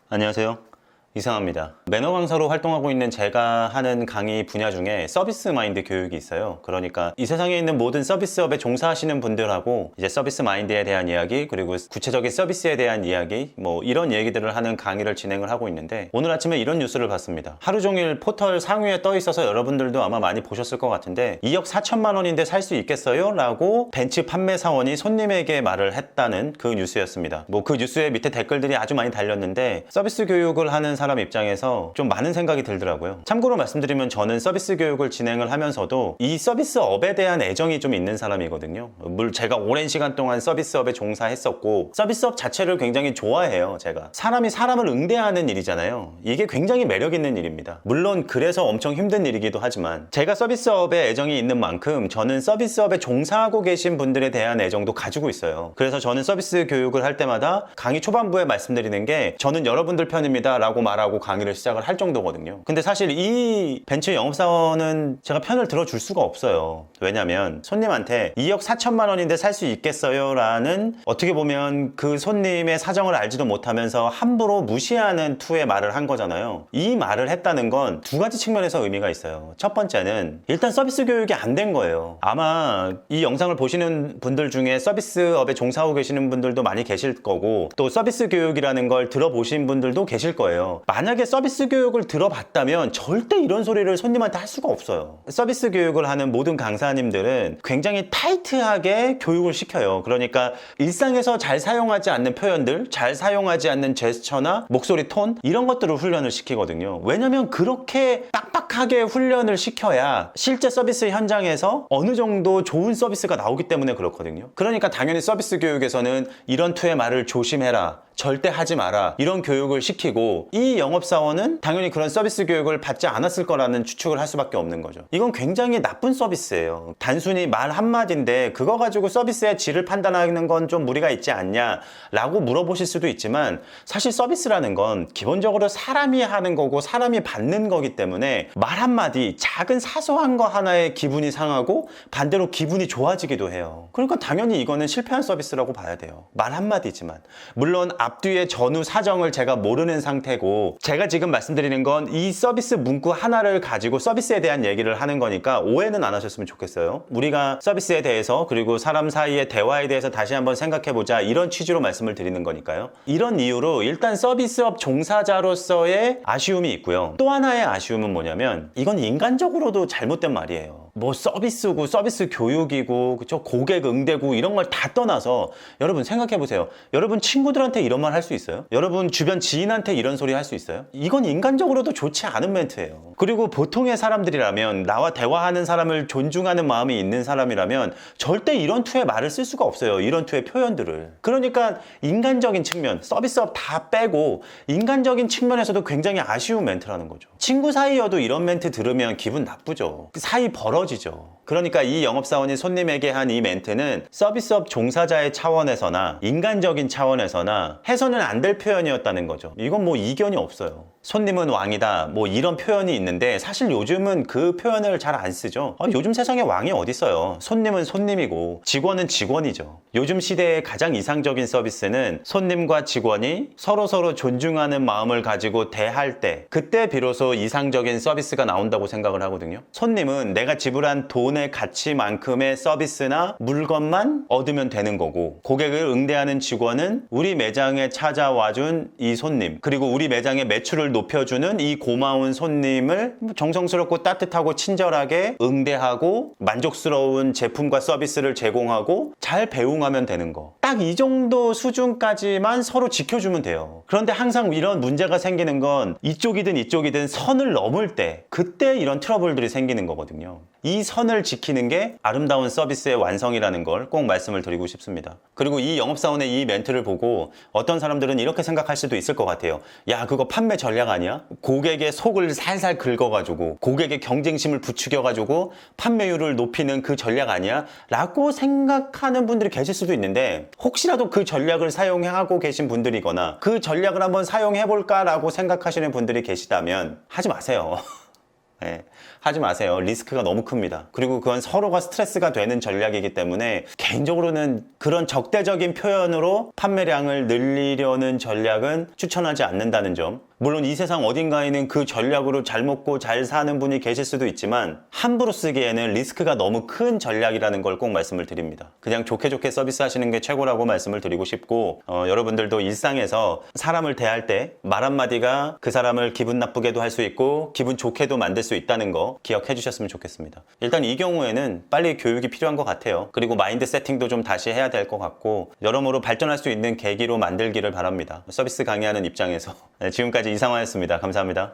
안녕하세요. 이상합니다. 매너 강사로 활동하고 있는 제가 하는 강의 분야 중에 서비스 마인드 교육이 있어요. 그러니까 이 세상에 있는 모든 서비스업에 종사하시는 분들하고 이제 서비스 마인드에 대한 이야기, 그리고 구체적인 서비스에 대한 이야기, 뭐 이런 얘기들을 하는 강의를 진행을 하고 있는데, 오늘 아침에 이런 뉴스를 봤습니다. 하루 종일 포털 상위에 떠 있어서 여러분들도 아마 많이 보셨을 것 같은데, 2억 4천만 원인데 살 수 있겠어요? 라고 벤츠 판매 사원이 손님에게 말을 했다는 그 뉴스였습니다. 뭐 그 뉴스의 밑에 댓글들이 아주 많이 달렸는데, 서비스 교육을 하는 사람 입장에서 좀 많은 생각이 들더라고요. 참고로 말씀드리면 저는 서비스 교육을 진행을 하면서도 이 서비스업에 대한 애정이 좀 있는 사람이거든요. 물론 제가 오랜 시간 동안 서비스업에 종사했었고, 서비스업 자체를 굉장히 좋아해요. 제가 사람이 사람을 응대하는 일이잖아요. 이게 굉장히 매력 있는 일입니다. 물론 그래서 엄청 힘든 일이기도 하지만, 제가 서비스업에 애정이 있는 만큼 저는 서비스업에 종사하고 계신 분들에 대한 애정도 가지고 있어요. 그래서 저는 서비스 교육을 할 때마다 강의 초반부에 말씀드리는 게, 저는 여러분들 편입니다 라고 말하고 강의를 시작을 할 정도거든요. 근데 사실 이 벤츠 영업사원은 제가 편을 들어줄 수가 없어요. 왜냐면 손님한테 2억 4천만 원인데 살 수 있겠어요? 라는, 어떻게 보면 그 손님의 사정을 알지도 못하면서 함부로 무시하는 투의 말을 한 거잖아요. 이 말을 했다는 건 두 가지 측면에서 의미가 있어요. 첫 번째는 일단 서비스 교육이 안 된 거예요. 아마 이 영상을 보시는 분들 중에 서비스업에 종사하고 계시는 분들도 많이 계실 거고, 또 서비스 교육이라는 걸 들어보신 분들도 계실 거예요. 만약에 서비스 교육을 들어봤다면 절대 이런 소리를 손님한테 할 수가 없어요. 서비스 교육을 하는 모든 강사님들은 굉장히 타이트하게 교육을 시켜요. 그러니까 일상에서 잘 사용하지 않는 표현들, 잘 사용하지 않는 제스처나 목소리 톤, 이런 것들을 훈련을 시키거든요. 왜냐면 그렇게 빡빡하게 훈련을 시켜야 실제 서비스 현장에서 어느 정도 좋은 서비스가 나오기 때문에 그렇거든요. 그러니까 당연히 서비스 교육에서는 이런 투의 말을 조심해라, 절대 하지 마라, 이런 교육을 시키고, 이 영업사원은 당연히 그런 서비스 교육을 받지 않았을 거라는 추측을 할 수밖에 없는 거죠. 이건 굉장히 나쁜 서비스예요. 단순히 말 한마디인데 그거 가지고 서비스의 질을 판단하는 건 좀 무리가 있지 않냐 라고 물어보실 수도 있지만, 사실 서비스라는 건 기본적으로 사람이 하는 거고 사람이 받는 거기 때문에 말 한마디, 작은 사소한 거 하나에 기분이 상하고 반대로 기분이 좋아지기도 해요. 그러니까 당연히 이거는 실패한 서비스라고 봐야 돼요. 말 한마디지만. 물론 앞뒤의 전후 사정을 제가 모르는 상태고, 제가 지금 말씀드리는 건 이 서비스 문구 하나를 가지고 서비스에 대한 얘기를 하는 거니까 오해는 안 하셨으면 좋겠어요. 우리가 서비스에 대해서, 그리고 사람 사이의 대화에 대해서 다시 한번 생각해보자, 이런 취지로 말씀을 드리는 거니까요. 이런 이유로 일단 서비스업 종사자로서의 아쉬움이 있고요. 또 하나의 아쉬움은 뭐냐면, 이건 인간적으로도 잘못된 말이에요. 뭐 서비스고 서비스 교육이고, 그쵸? 고객 응대고, 이런 걸 다 떠나서 여러분 생각해보세요. 여러분 친구들한테 이런 말 할 수 있어요? 여러분 주변 지인한테 이런 소리 할 수 있어요? 이건 인간적으로도 좋지 않은 멘트예요. 그리고 보통의 사람들이라면, 나와 대화하는 사람을 존중하는 마음이 있는 사람이라면 절대 이런 투의 말을 쓸 수가 없어요. 이런 투의 표현들을. 그러니까 인간적인 측면, 서비스업 다 빼고 인간적인 측면에서도 굉장히 아쉬운 멘트라는 거죠. 친구 사이여도 이런 멘트 들으면 기분 나쁘죠. 사이 벌어지죠. 그러니까 이 영업사원이 손님에게 한 이 멘트는 서비스업 종사자의 차원에서나 인간적인 차원에서나 해서는 안 될 표현이었다는 거죠. 이건 뭐 이견이 없어요. 손님은 왕이다, 뭐 이런 표현이 있는데, 사실 요즘은 그 표현을 잘 안 쓰죠. 요즘 세상에 왕이 어딨어요. 손님은 손님이고 직원은 직원이죠. 요즘 시대의 가장 이상적인 서비스는 손님과 직원이 서로서로 존중하는 마음을 가지고 대할 때, 그때 비로소 이상적인 서비스가 나온다고 생각을 하거든요. 손님은 내가 지불한 돈의 가치만큼의 서비스나 물건만 얻으면 되는 거고, 고객을 응대하는 직원은 우리 매장에 찾아와준 이 손님, 그리고 우리 매장의 매출을 높여주는 이 고마운 손님을 정성스럽고 따뜻하고 친절하게 응대하고 만족스러운 제품과 서비스를 제공하고 잘 배웅하면 되는 거. 딱 이 정도 수준까지만 서로 지켜주면 돼요. 그런데 항상 이런 문제가 생기는 건 이쪽이든 선을 넘을 때, 그때 이런 트러블들이 생기는 거거든요. 이 선을 지키는 게 아름다운 서비스의 완성이라는 걸 꼭 말씀을 드리고 싶습니다. 그리고 이 영업사원의 이 멘트를 보고 어떤 사람들은 이렇게 생각할 수도 있을 것 같아요. 야, 그거 판매 전략 아니야? 고객의 속을 살살 긁어가지고 고객의 경쟁심을 부추겨가지고 판매율을 높이는 그 전략 아니야? 라고 생각하는 분들이 계실 수도 있는데, 혹시라도 그 전략을 사용하고 계신 분들이거나 그 전략을 한번 사용해볼까 라고 생각하시는 분들이 계시다면 하지 마세요. 예, 하지 마세요. 리스크가 너무 큽니다. 그리고 그건 서로가 스트레스가 되는 전략이기 때문에 개인적으로는 그런 적대적인 표현으로 판매량을 늘리려는 전략은 추천하지 않는다는 점. 물론 이 세상 어딘가에는 그 전략으로 잘 먹고 잘 사는 분이 계실 수도 있지만 함부로 쓰기에는 리스크가 너무 큰 전략이라는 걸 꼭 말씀을 드립니다. 그냥 좋게 좋게 서비스 하시는 게 최고라고 말씀을 드리고 싶고, 여러분들도 일상에서 사람을 대할 때 말 한마디가 그 사람을 기분 나쁘게도 할 수 있고 기분 좋게도 만들 수 있다는 거 기억해 주셨으면 좋겠습니다. 일단 이 경우에는 빨리 교육이 필요한 것 같아요. 그리고 마인드 세팅도 좀 다시 해야 될 것 같고, 여러모로 발전할 수 있는 계기로 만들기를 바랍니다. 서비스 강의하는 입장에서. 네, 지금까지 이상화였습니다. 감사합니다.